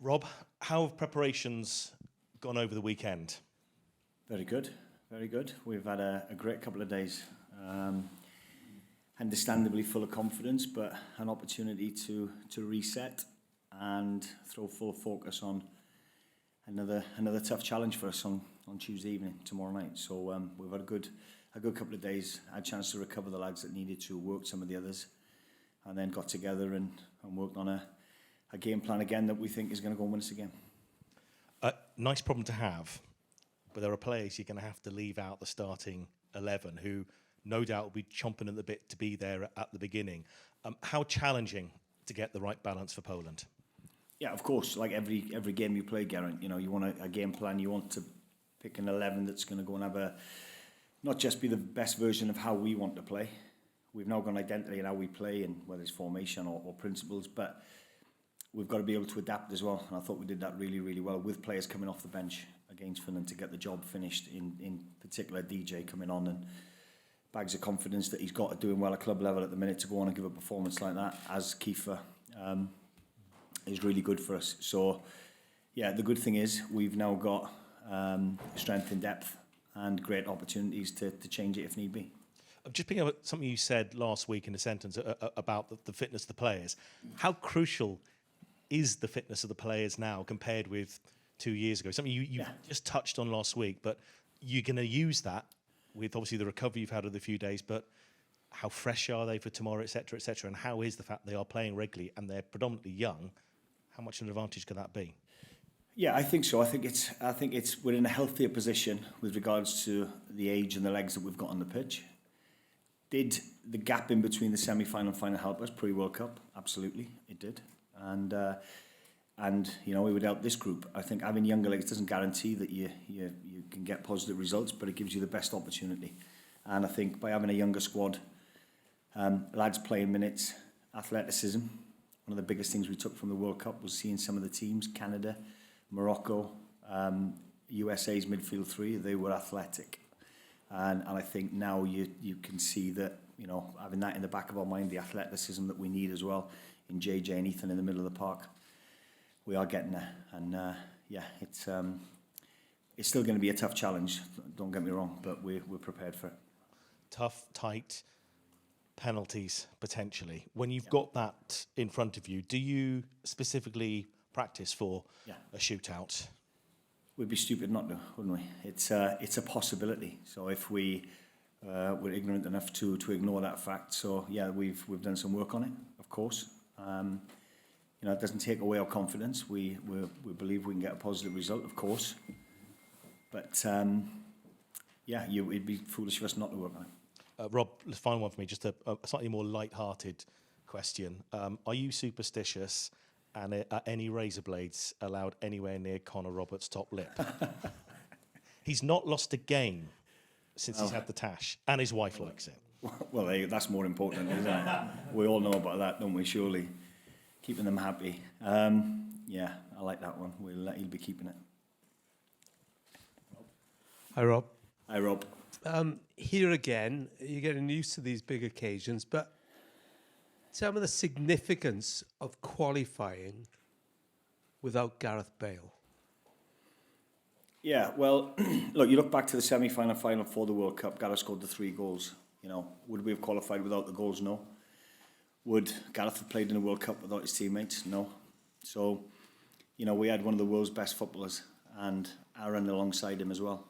Rob, how have preparations gone over the weekend? Very good, very good. We've had a great couple of days. Understandably full of confidence, but an opportunity to reset and throw full focus on another tough challenge for us on Tuesday evening, tomorrow night. So we've had a good couple of days. Had a chance to recover the lads that needed to, work some of the others, and then got together and worked on a game plan again that we think is going to go and win us again. Nice problem to have, but there are players you're going to have to leave out the starting 11 who no doubt will be chomping at the bit to be there at the beginning. How challenging to get the right balance for Poland? Yeah, of course. Like every game you play, Gareth, you want a game plan. You want to pick an 11 that's going to go and have not just be the best version of how we want to play. We've now got an identity in how we play, and whether it's formation or principles, but we've got to be able to adapt as well. And I thought we did that really, really well with players coming off the bench against Finland to get the job finished. In particular, DJ coming on and bags of confidence that he's got doing well at club level at the minute to go on and give a performance like that as Kiefer is really good for us. So yeah, the good thing is we've now got strength in depth and great opportunities to change it if need be. I'm just picking up something you said last week in a sentence about the fitness of the players. How crucial is the fitness of the players now compared with 2 years ago? Something you just touched on last week, but you're going to use that with obviously the recovery you've had over the few days, but how fresh are they for tomorrow, et cetera, and how is the fact they are playing regularly and they're predominantly young? How much an advantage can that be? Yeah, I think so. I think it's we're in a healthier position with regards to the age and the legs that we've got on the pitch. Did the gap in between the semi-final and final help us pre-World Cup? Absolutely, it did. And it would help this group. I think having younger legs doesn't guarantee that you can get positive results, but it gives you the best opportunity. And I think by having a younger squad, lads playing minutes, athleticism. One of the biggest things we took from the World Cup was seeing some of the teams, Canada, Morocco, USA's midfield three, they were athletic. And I think now you can see that, having that in the back of our mind, the athleticism that we need as well in JJ and Ethan in the middle of the park, we are getting there. And it's still going to be a tough challenge, don't get me wrong, but we're prepared for it. Tough, tight, penalties potentially. When you've got that in front of you, do you specifically practice for a shootout? We'd be stupid not to, wouldn't we? It's a possibility. So if we're ignorant enough to ignore that fact, so yeah, we've done some work on it, of course. It doesn't take away our confidence. We believe we can get a positive result, of course. But it'd be foolish of us not to work on it. Rob, the final one for me, just a slightly more light-hearted question. Are you superstitious, and are any razor blades allowed anywhere near Conor Roberts' top lip? He's not lost a game since he's had the tash, and his wife likes it. Well, that's more important, isn't it? We all know about that, don't we, surely? Keeping them happy. I like that one. He'll be keeping it. Hi, Rob. Hi, Rob. Here again, you're getting used to these big occasions, but tell me the significance of qualifying without Gareth Bale. Yeah, well, look, you look back to the semi-final, final for the World Cup, Gareth scored the 3 goals. Would we have qualified without the goals? No. Would Gareth have played in the World Cup without his teammates? No. So, we had one of the world's best footballers and Aaron alongside him as well.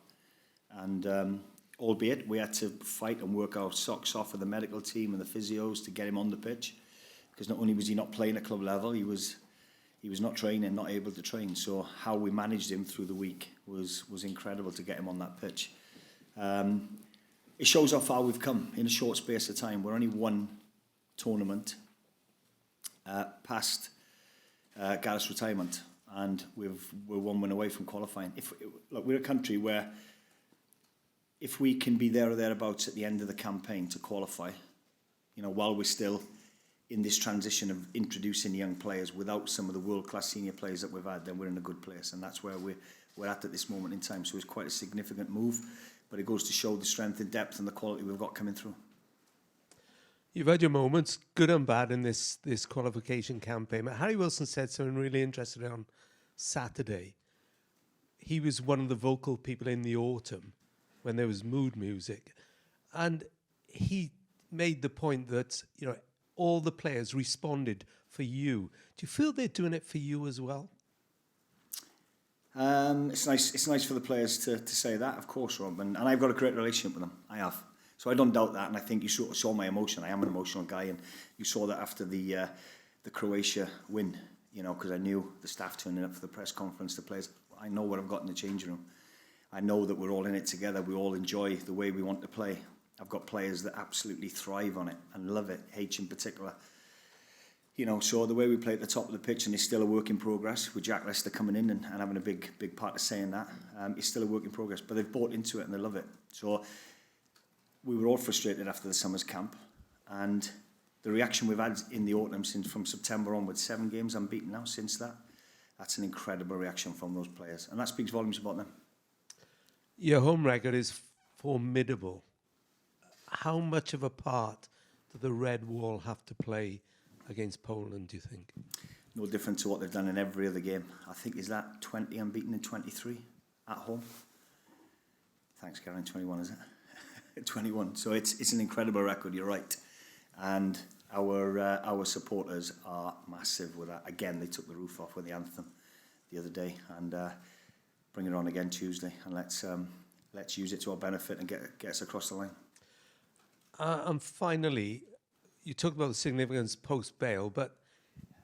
And albeit we had to fight and work our socks off with the medical team and the physios to get him on the pitch, because not only was he not playing at club level, he was not training, not able to train. So how we managed him through the week was incredible to get him on that pitch. It shows how far we've come in a short space of time. We're only one tournament past Gareth's retirement, and we're one win away from qualifying. We're a country where if we can be there or thereabouts at the end of the campaign to qualify, while we're still in this transition of introducing young players without some of the world-class senior players that we've had, then we're in a good place, and that's where we're at this moment in time. So it's quite a significant move, but it goes to show the strength and depth and the quality we've got coming through. You've had your moments, good and bad, in this qualification campaign. But Harry Wilson said something really interesting Saturday, he was one of the vocal people in the autumn when there was mood music. And he made the point that, all the players responded for you. Do you feel they're doing it for you as well? It's nice. It's nice for the players to say that, of course, Rob. And I've got a great relationship with them. I have. So I don't doubt that. And I think you sort of saw my emotion. I am an emotional guy, and you saw that after the Croatia win. Because I knew the staff turning up for the press conference, the players. I know what I've got in the changing room. I know that we're all in it together. We all enjoy the way we want to play. I've got players that absolutely thrive on it and love it. H in particular. So the way we play at the top of the pitch, and it's still a work in progress, with Jack Lester coming in and having a big part of saying that, it's still a work in progress, but they've bought into it and they love it. So we were all frustrated after the summer's camp, and the reaction we've had in the autumn from September onwards, 7 games unbeaten now since that, that's an incredible reaction from those players, and that speaks volumes about them. Your home record is formidable. How much of a part do the Red Wall have to play against Poland, do you think? No different to what they've done in every other game. I think, is that 20 unbeaten in 23 at home? Thanks, Karen. 21, is it? 21. So it's an incredible record, you're right. And our supporters are massive with that. Again, they took the roof off with the anthem the other day, and bring it on again Tuesday, and let's use it to our benefit and get us across the line. And finally, you talked about the significance post-Bale, but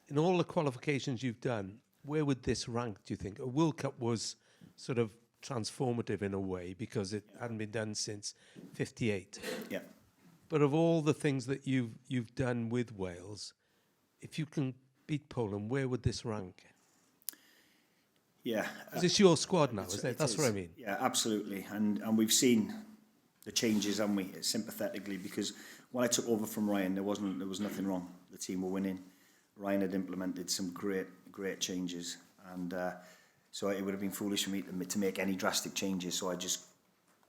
in all the qualifications you've done, where would this rank, do you think? A World Cup was sort of transformative in a way because it hadn't been done since '58. Yeah. But of all the things that you've done with Wales, if you can beat Poland, where would this rank? Yeah. Because it's your squad now, isn't it? That's what I mean. Yeah, absolutely. And we've seen the changes, haven't we, sympathetically, because when I took over from Ryan, there was nothing wrong. The team were winning. Ryan had implemented some great changes, and so it would have been foolish for me to make any drastic changes. So I just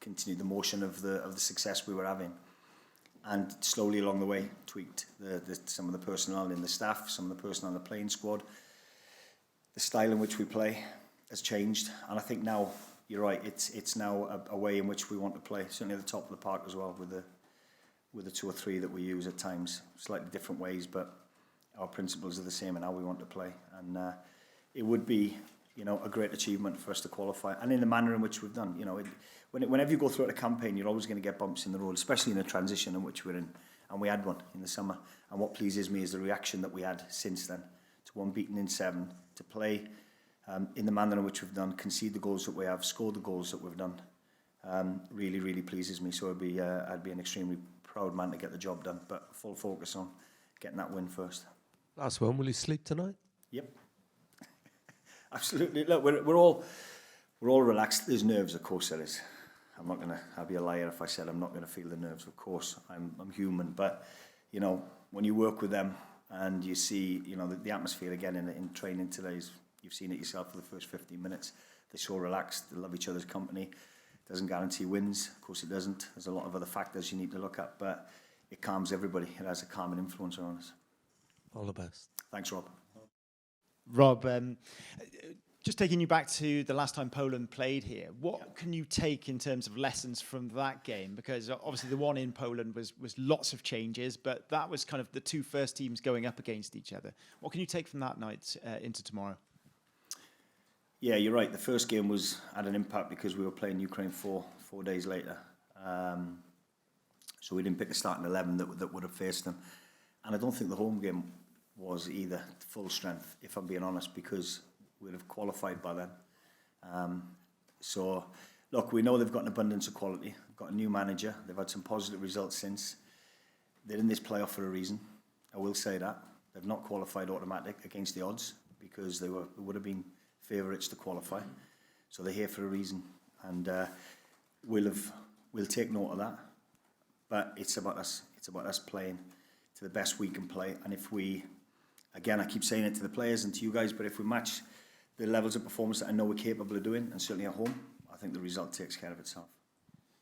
continued the motion of the success we were having, and slowly along the way tweaked some of the personnel in the staff, some of the personnel in the playing squad. The style in which we play has changed, and I think now you're right. It's now a way in which we want to play. Certainly at the top of the park as well, with the 2 or 3 that we use at times, slightly different ways, but our principles are the same in how we want to play. And it would be, a great achievement for us to qualify, and in the manner in which we've done. Whenever you go through a campaign, you're always going to get bumps in the road, especially in a transition in which we're in, and we had one in the summer. And what pleases me is the reaction that we had since then, to unbeaten in 7, to play in the manner in which we've done, concede the goals that we have, score the goals that we've done. Really, really pleases me. So I'd be an extremely proud man to get the job done, but full focus on getting that win first. Last one, will you sleep tonight? Yep. Absolutely. Look, we're all relaxed. There's nerves, of course there is. I'd be a liar if I said I'm not going to feel the nerves. Of course, I'm human, but when you work with them and you see the atmosphere again in training today, you've seen it yourself for the first 15 minutes. They're so relaxed. They love each other's company. Doesn't guarantee wins. Of course it doesn't. There's a lot of other factors you need to look at, but it calms everybody. It has a calming influence on us. All the best. Thanks, Rob. Rob, just taking you back to the last time Poland played here, what can you take in terms of lessons from that game? Because obviously the one in Poland was lots of changes, but that was kind of the 2 first teams going up against each other. What can you take from that night into tomorrow? Yeah, you're right. The first game had an impact because we were playing Ukraine 4 days later. So we didn't pick a starting 11 that would have faced them. And I don't think the home game was either full strength, if I'm being honest, because we'd have qualified by then. So, look, we know they've got an abundance of quality. They've got a new manager. They've had some positive results since. They're in this playoff for a reason. I will say that. They've not qualified automatic against the odds because they would have been favourites to qualify. So they're here for a reason. And we'll take note of that. But it's about us. It's about us playing to the best we can play. And if we, again, I keep saying it to the players and to you guys, but if we match the levels of performance that I know we're capable of doing, and certainly at home, I think the result takes care of itself.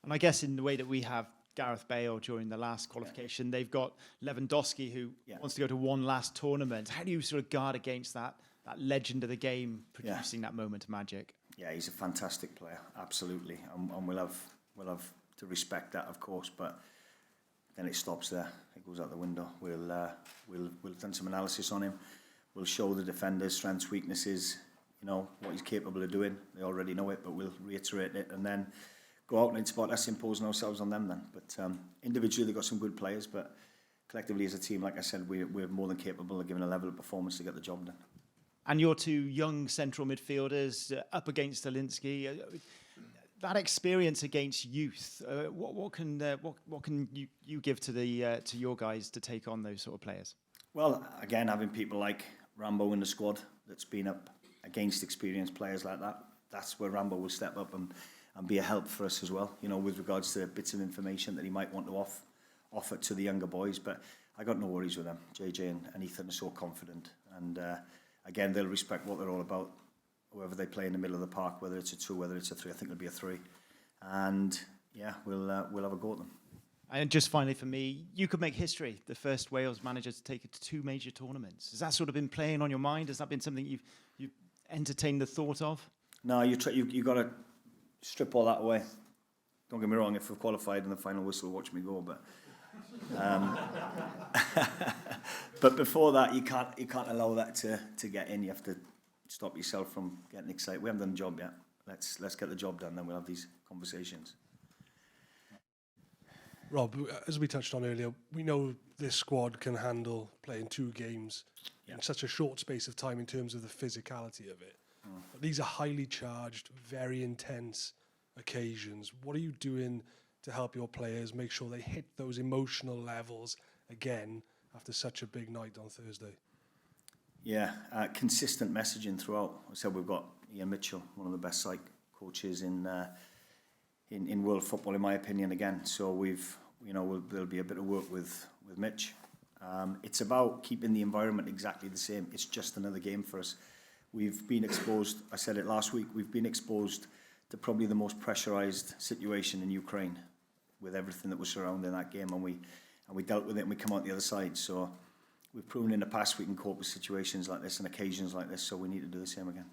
And I guess in the way that we have Gareth Bale during the last qualification, they've got Lewandowski who wants to go to one last tournament. How do you sort of guard against that legend of the game producing that moment of magic. Yeah, he's a fantastic player, absolutely, and we'll have to respect that, of course. But then it stops there; it goes out the window. We'll done some analysis on him. We'll show the defenders strengths, weaknesses, what he's capable of doing. They already know it, but we'll reiterate it and then go out and it's about us imposing ourselves on them then. But individually, they've got some good players, but collectively as a team, like I said, we're more than capable of giving a level of performance to get the job done. And your two young central midfielders up against Alinsky. That experience against youth, what can you give to your guys to take on those sort of players? Well, again, having people like Rambo in the squad that's been up against experienced players like that, that's where Rambo will step up and be a help for us as well, with regards to bits of information that he might want to offer to the younger boys. But I got no worries with them. JJ and Ethan are so confident. And again, they'll respect what they're all about. Whoever they play in the middle of the park, whether it's a 2, whether it's a 3, I think it'll be a 3. And yeah, we'll have a go at them. And just finally for me, you could make history, the first Wales manager to take it to 2 major tournaments. Has that sort of been playing on your mind? Has that been something you've entertained the thought of? No, you got to strip all that away. Don't get me wrong, if we've qualified in the final whistle, watch me go, but but before that, you can't allow that to get in. You have to stop yourself from getting excited. We haven't done the job yet. Let's get the job done, then we'll have these conversations. Rob, as we touched on earlier, we know this squad can handle playing 2 games in such a short space of time in terms of the physicality of it. But these are highly charged, very intense occasions. What are you doing to help your players make sure they hit those emotional levels again after such a big night on Thursday? Yeah, consistent messaging throughout. I said we've got Ian Mitchell, one of the best psych coaches in world football, in my opinion. Again, so there'll be a bit of work with Mitch. It's about keeping the environment exactly the same. It's just another game for us. We've been exposed. I said it last week. We've been exposed to probably the most pressurised situation in Ukraine, with everything that was surrounding that game, and we dealt with it and we come out the other side. So we've proven in the past we can cope with situations like this and occasions like this, so we need to do the same again.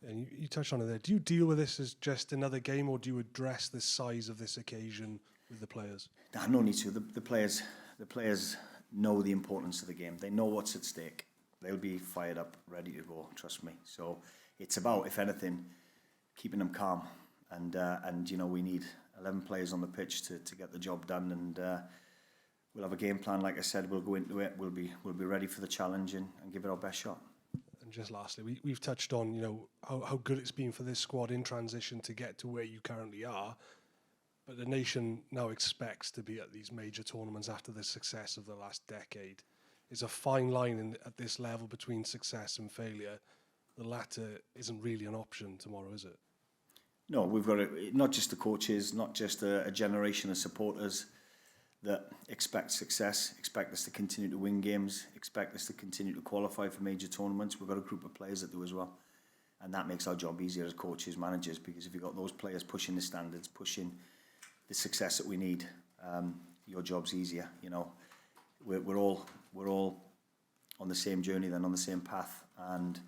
And you touched on it there. Do you deal with this as just another game, or do you address the size of this occasion with the players? No need to. The players know the importance of the game. They know what's at stake. They'll be fired up, ready to go, trust me. So it's about, if anything, keeping them calm. And we need 11 players on the pitch to get the job done, and we'll have a game plan. Like I said, we'll go into it. We'll be ready for the challenge and give it our best shot. And just lastly, we've touched on how good it's been for this squad in transition to get to where you currently are, but the nation now expects to be at these major tournaments after the success of the last decade. It's a fine line at this level between success and failure. The latter isn't really an option tomorrow, is it? No, we've got not just the coaches, not just a generation of supporters that expect success, expect us to continue to win games, expect us to continue to qualify for major tournaments. We've got a group of players that do as well. And that makes our job easier as coaches, managers, because if you've got those players pushing the standards, pushing the success that we need, your job's easier. We're all on the same journey, then on the same path. And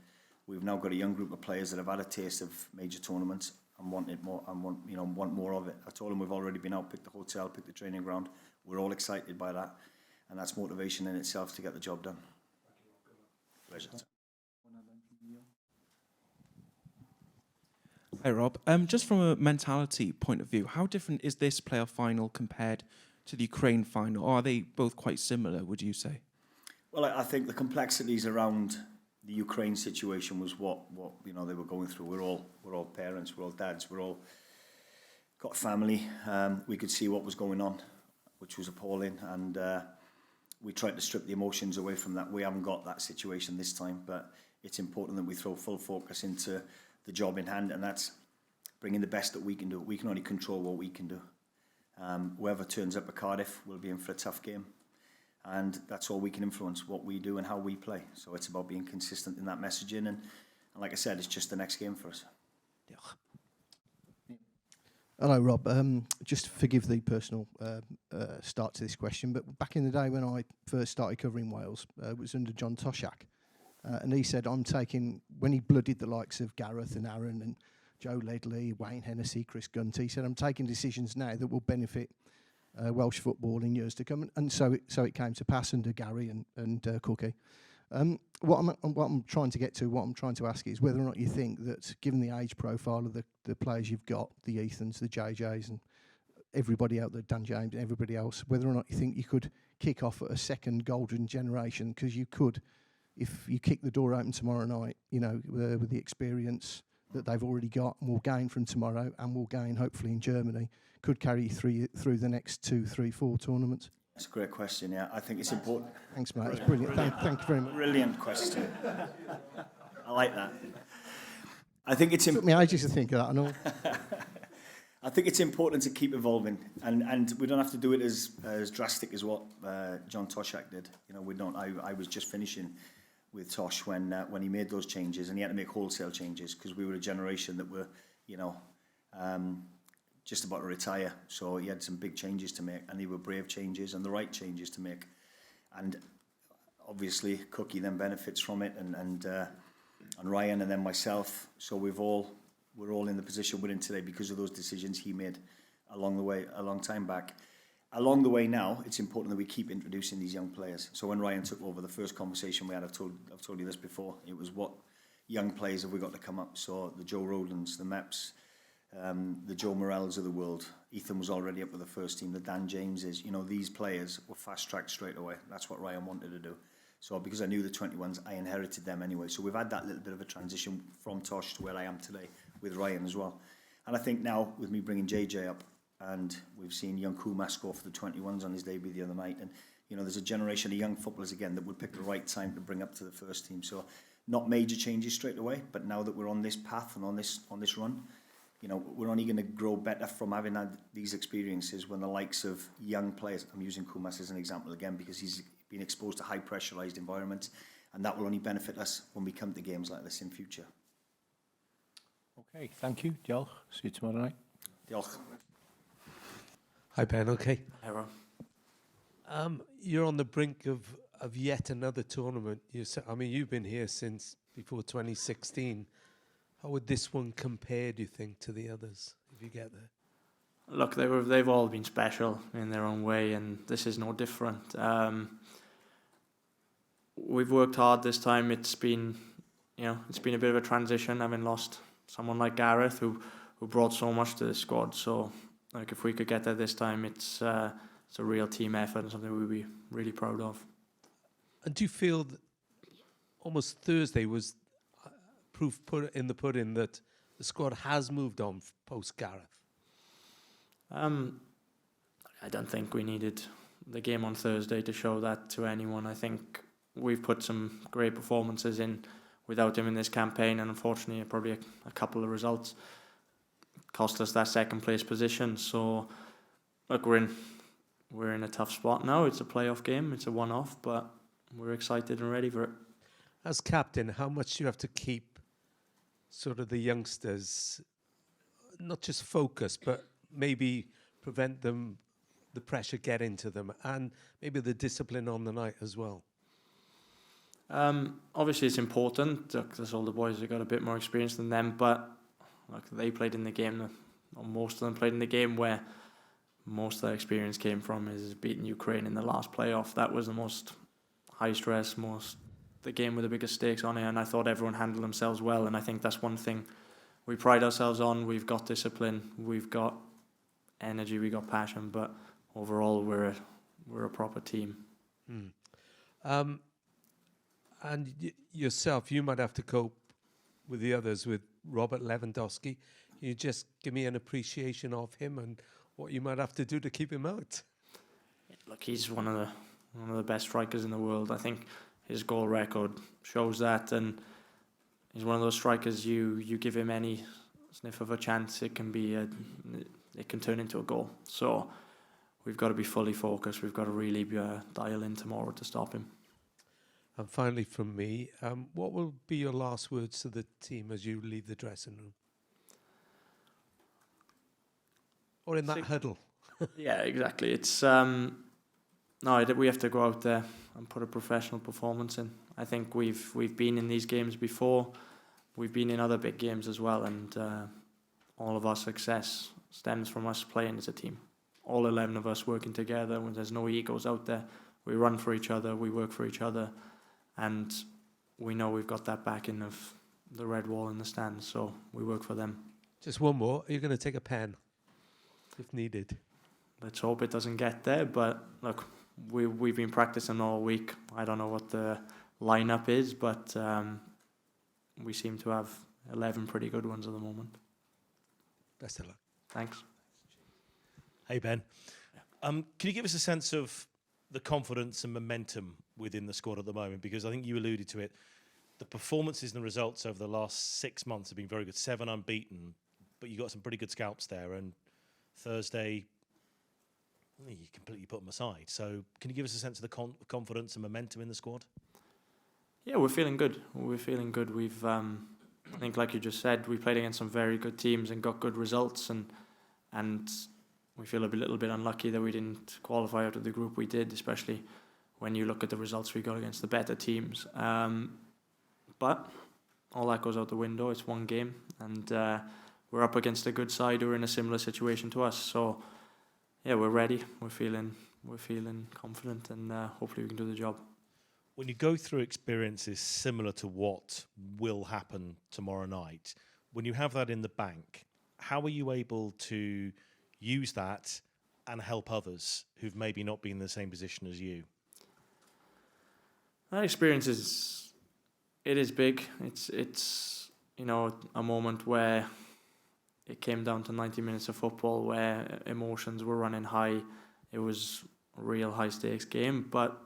we've now got a young group of players that have had a taste of major tournaments and want more of it. I told them we've already been out, picked the hotel, picked the training ground. We're all excited by that, and that's motivation in itself to get the job done. Pleasure. Hi Rob, just from a mentality point of view, how different is this playoff final compared to the Ukraine final? Or are they both quite similar, would you say? Well, I think the complexities around the Ukraine situation was what they were going through. We're all parents, we're all dads, we're all got family. We could see what was going on, which was appalling, and we tried to strip the emotions away from that. We haven't got that situation this time, but it's important that we throw full focus into the job in hand, and that's bringing the best that we can do. We can only control what we can do. Whoever turns up at Cardiff will be in for a tough game, and that's all we can influence, what we do and how we play. So it's about being consistent in that messaging, and like I said, it's just the next game for us. Hello, Rob. Just forgive the personal start to this question, but back in the day when I first started covering Wales, it was under John Toshak. and he said, I'm taking, when he blooded the likes of Gareth and Aaron and Joe Ledley, Wayne Hennessy, Chris Gunter, he said, I'm taking decisions now that will benefit Welsh football in years to come. And so it came to pass under Gary and Cookie. What I'm trying to get to, what I'm trying to ask is whether or not you think that, given the age profile of the players you've got, the Ethans, the JJs, and everybody out there, Dan James and everybody else, whether or not you think you could kick off a second golden generation, because you could, if you kick the door open tomorrow night, you know, with the experience that they've already got and will gain from tomorrow and will gain hopefully in Germany, could carry you through the next 2, 3, 4 tournaments. That's a great question, yeah. I think it's important. Thanks, mate. That's brilliant. Thank you very much. Brilliant question. I like that. I think it's Took me ages to think of that and all. I think it's important to keep evolving, and we don't have to do it as drastic as what John Toshak did. You know, we don't. I was just finishing with Tosh when he made those changes, and he had to make wholesale changes because we were a generation that were, you know, just about to retire. So he had some big changes to make, and they were brave changes and the right changes to make. And obviously, Cookie then benefits from it, and Ryan, and then myself. So we're all in the position we're in today because of those decisions he made along the way, a long time back. Along the way now, it's important that we keep introducing these young players. So when Ryan took over, the first conversation we had, I've told you this before, it was what young players have we got to come up. So the Joe Rodens, the Meps, the Joe Morels of the world. Ethan was already up with the first team. The Dan Jameses, you know, these players were fast-tracked straight away. That's what Ryan wanted to do. So because I knew the 21s, I inherited them anyway. So we've had that little bit of a transition from Tosh to where I am today with Ryan as well. And I think now, with me bringing JJ up, and we've seen young Kumas score for the 21s on his debut the other night, and you know, there's a generation of young footballers again that would pick the right time to bring up to the first team. So not major changes straight away, but now that we're on this path and on this run, you know, we're only going to grow better from having had these experiences when the likes of young players, I'm using Kumas as an example again because he's been exposed to high pressurised environments, and that will only benefit us when we come to games like this in future. Okay, thank you. Diolch. See you tomorrow night. Diolch. Hi, Ben. Okay. Hi, Ron. You're on the brink of yet another tournament. I mean, you've been here since before 2016. How would this one compare, do you think, to the others, if you get there? Look, they've all been special in their own way, and this is no different. We've worked hard this time. It's been a bit of a transition, having lost someone like Gareth, who brought so much to the squad. So, like, if we could get there this time, it's a real team effort and something we'd be really proud of. And do you feel that almost Thursday was proof put in the pudding that the squad has moved on post Gareth? I don't think we needed the game on Thursday to show that to anyone. I think we've put some great performances in without him in this campaign, and unfortunately probably a couple of results cost us that second place position. So look, we're in a tough spot now. It's a playoff game, it's a one-off, but we're excited and ready for it. As captain, how much do you have to keep sort of the youngsters, not just focused, but maybe prevent the pressure getting to them, and maybe the discipline on the night as well? Obviously it's important. Look, there's older boys who've got a bit more experience than them, but look, they played in the game, or most of them played in the game where most of their experience came from, is beating Ukraine in the last playoff. That was the most high stress, the game with the biggest stakes on it, and I thought everyone handled themselves well, and I think that's one thing we pride ourselves on. We've got discipline, we've got energy, we've got passion, but overall we're a proper team. And yourself, you might have to cope with the others, with Robert Lewandowski. Can you just give me an appreciation of him and what you might have to do to keep him out? Look, he's one of the best strikers in the world. I think his goal record shows that, and he's one of those strikers, you give him any sniff of a chance, it can turn into a goal. So we've got to be fully focused. We've got to really dial in tomorrow to stop him. And finally from me, what will be your last words to the team as you leave the dressing room? Or in that huddle? Yeah, exactly. It's No, we have to go out there and put a professional performance in. I think we've been in these games before. We've been in other big games as well, and all of our success stems from us playing as a team. All 11 of us working together. When there's no egos out there, we run for each other, we work for each other, and we know we've got that backing of the red wall in the stands, so we work for them. Just one more. Are you going to take a pen if needed? Let's hope it doesn't get there, but look, we've been practicing all week. I don't know what the lineup is, but we seem to have 11 pretty good ones at the moment. Best of luck. Thanks. Hey, Ben. Can you give us a sense of the confidence and momentum within the squad at the moment? Because I think you alluded to it. The performances and the results over the last 6 months have been very good. 7 unbeaten, but you got some pretty good scalps there. And Thursday, you completely put them aside. So can you give us a sense of the confidence and momentum in the squad? Yeah, we're feeling good. We're feeling good. We've, I think, like you just said, we played against some very good teams and got good results, and we feel a little bit unlucky that we didn't qualify out of the group we did, especially when you look at the results we got against the better teams. But all that goes out the window. It's one game, and we're up against a good side who are in a similar situation to us. So, yeah, we're ready. We're feeling confident, and hopefully we can do the job. When you go through experiences similar to what will happen tomorrow night, when you have that in the bank, how are you able to use that and help others who've maybe not been in the same position as you? That experience is big. It's a moment where it came down to 90 minutes of football where emotions were running high. It was a real high stakes game, but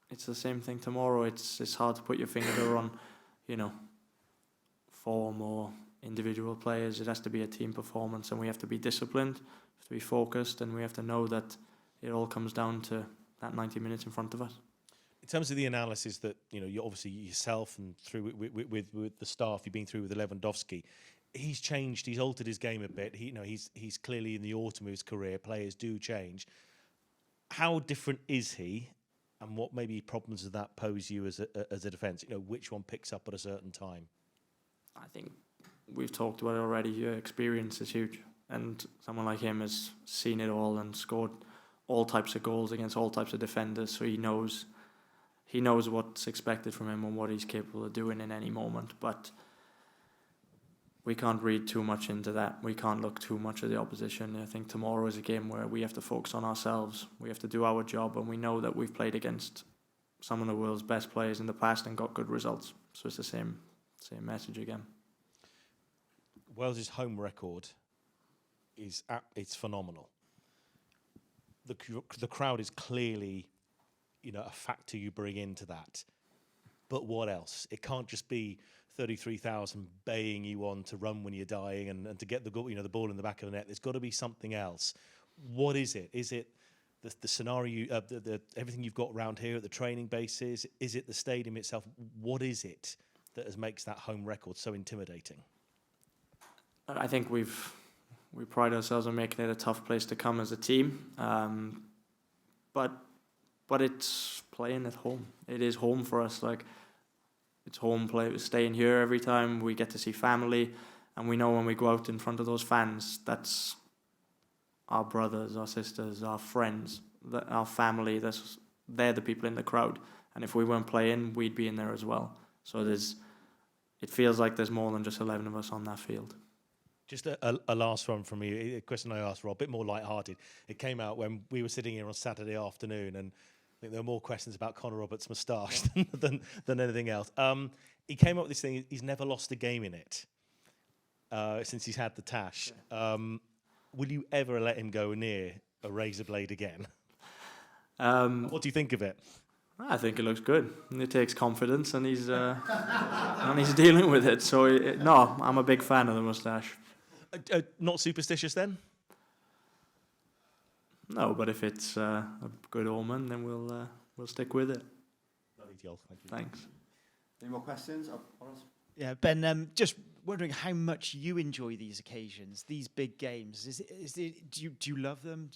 it's the same thing tomorrow. It's hard to put your finger on, form or individual players. It has to be a team performance, and we have to be disciplined, we have to be focused, and we have to know that it all comes down to that 90 minutes in front of us. In terms of the analysis that you obviously yourself and through with the staff you've been through with Lewandowski, he's changed. He's altered his game a bit. He's clearly in the autumn of his career. Players do change. How different is he? And what maybe problems does that pose you as a defence? Which one picks up at a certain time? I think we've talked about it already. Your experience is huge, and someone like him has seen it all and scored all types of goals against all types of defenders. So he knows what's expected from him and what he's capable of doing in any moment. But we can't read too much into that. We can't look too much at the opposition. I think tomorrow is a game where we have to focus on ourselves. We have to do our job, and we know that we've played against some of the world's best players in the past and got good results. So it's the same message again. Wales's home record it's phenomenal. The crowd is clearly, a factor you bring into that. But what else? It can't just be 33,000 baying you on to run when you're dying and to get the goal, the ball in the back of the net. There's got to be something else. What is it? Is it the scenario, everything you've got around here at the training bases? Is it the stadium itself? What is it that makes that home record so intimidating? I think we pride ourselves on making it a tough place to come as a team, but it's playing at home. It is home for us. It's home play. Staying here every time, we get to see family, and we know when we go out in front of those fans, that's our brothers, our sisters, our friends, our family. They're the people in the crowd, and if we weren't playing, we'd be in there as well. So it feels like there's more than just 11 of us on that field. Just a last one from me, a question I asked Rob, a bit more light-hearted. It came out when we were sitting here on Saturday afternoon, and I think there were more questions about Conor Roberts' moustache than anything else. He came up with this thing, he's never lost a game in it since he's had the tash. Will you ever let him go near a razor blade again? What do you think of it? I think it looks good. It takes confidence, and he's dealing with it. So, no, I'm a big fan of the moustache. Not superstitious then? No, but if it's a good omen, then we'll stick with it. Thank you. Thanks. Any more questions? Yeah, Ben, just wondering how much you enjoy these occasions, these big games. Do you love them?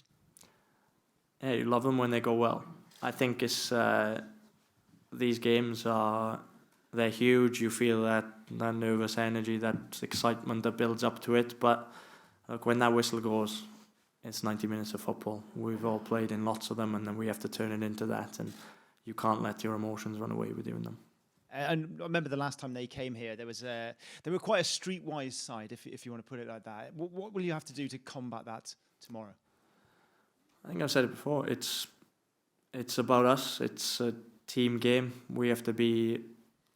Yeah, you love them when they go well. I think it's these games they're huge. You feel that nervous energy, that excitement that builds up to it. But look, when that whistle goes, it's 90 minutes of football. We've all played in lots of them, and then we have to turn it into that. And you can't let your emotions run away with you in them. And I remember the last time they came here, they were quite a streetwise side, if you want to put it like that. What will you have to do to combat that tomorrow? I think I've said it before. It's about us. It's a team game. We have to be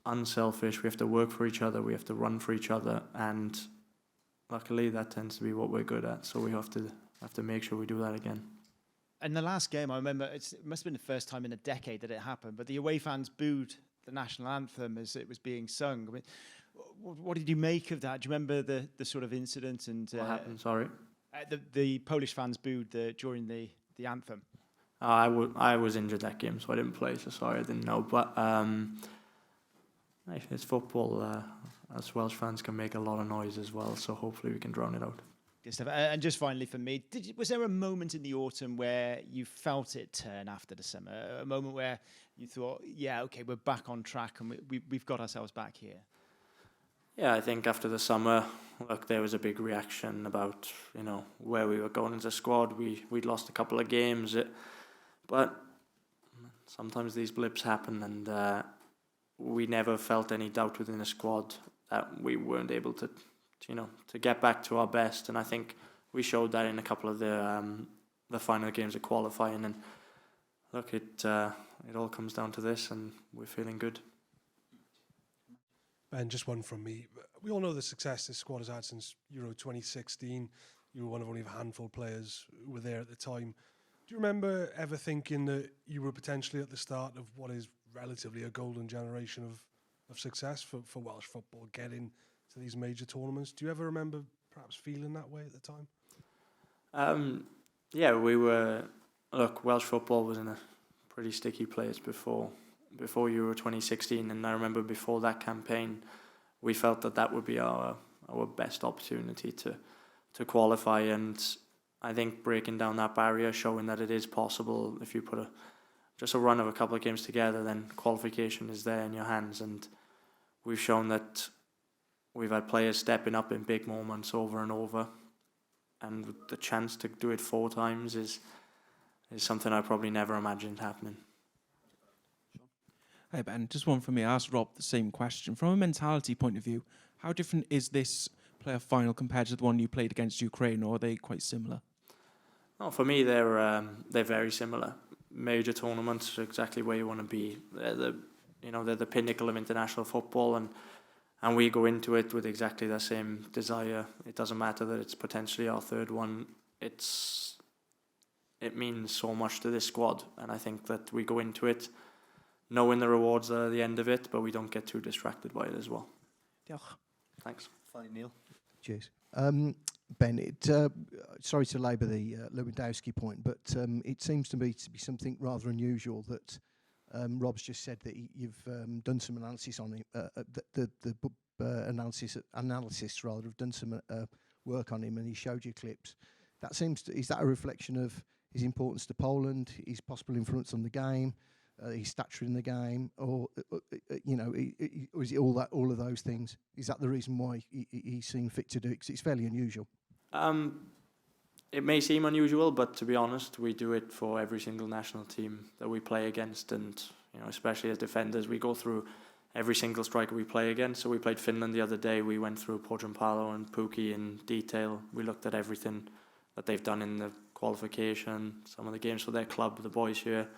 unselfish. We have to work for each other. We have to run for each other. And luckily, that tends to be what we're good at. So we have to make sure we do that again. And the last game, I remember, it must have been the first time in a decade that it happened, but the away fans booed the national anthem as it was being sung. I mean, what did you make of that? Do you remember the sort of incident? And What happened? Sorry. The Polish fans booed during the anthem. I was injured that game, so I didn't play. So sorry, I didn't know. But it's football. Us Welsh fans can make a lot of noise as well. So hopefully we can drown it out. Good stuff. And just finally for me, was there a moment in the autumn where you felt it turn after the summer? A moment where you thought, yeah, okay, we're back on track and we've got ourselves back here? Yeah, I think after the summer, look, there was a big reaction about, where we were going as a squad. We'd lost a couple of games, but sometimes these blips happen, and we never felt any doubt within the squad that we weren't able to get back to our best. And I think we showed that in a couple of the final games of qualifying. And look, it all comes down to this, and we're feeling good. Ben, just one from me. We all know the success this squad has had since Euro 2016. You were one of only a handful of players who were there at the time. Do you remember ever thinking that you were potentially at the start of what is relatively a golden generation of success for Welsh football, getting to these major tournaments? Do you ever remember perhaps feeling that way at the time? Yeah, we were. Look, Welsh football was in a pretty sticky place before Euro 2016, and I remember before that campaign, we felt that would be our best opportunity to qualify. And I think breaking down that barrier, showing that it is possible if you put just a run of a couple of games together, then qualification is there in your hands. And we've shown that we've had players stepping up in big moments over and over, and the chance to do it 4 times is something I probably never imagined happening. Hey Ben, just one from me. I asked Rob the same question. From a mentality point of view, how different is this playoff final compared to the one you played against Ukraine, or are they quite similar? No, for me they're very similar. Major tournaments are exactly where you want to be. They're the pinnacle of international football, and we go into it with exactly the same desire. It doesn't matter that it's potentially our third one. It means so much to this squad, and I think that we go into it knowing the rewards are at the end of it, but we don't get too distracted by it as well. Diolch. Thanks. Fine, Neil. Cheers. Ben, sorry to labour the Lewandowski point, but it seems to me to be something rather unusual that Rob's just said that you've done some analysis on him. Analysis rather have done some work on him, and he showed you clips. That is that a reflection of his importance to Poland, his possible influence on the game, his stature in the game, or or is it all of those things? Is that the reason why he's seen fit to do it? Because it's fairly unusual. It may seem unusual, but to be honest, we do it for every single national team that we play against, and especially as defenders, we go through every single striker we play against. So we played Finland the other day. We went through Pojampalo and Pukki in detail. We looked at everything that they've done in the qualification, some of the games for their club, the boys here.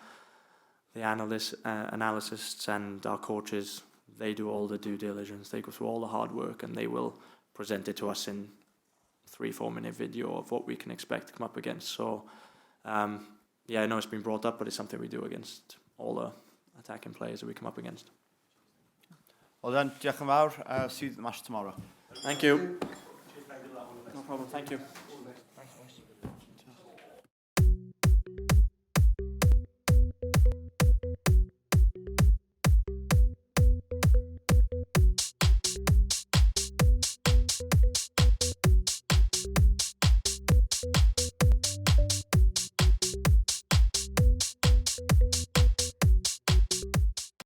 The analysts and our coaches, they do all the due diligence. They go through all the hard work, and they will present it to us in 3-4 minute video of what we can expect to come up against. So, I know it's been brought up, but it's something we do against all the attacking players that we come up against. Well done, diolch yn fawr. See you at the match tomorrow. Thank you. No problem. Thank you.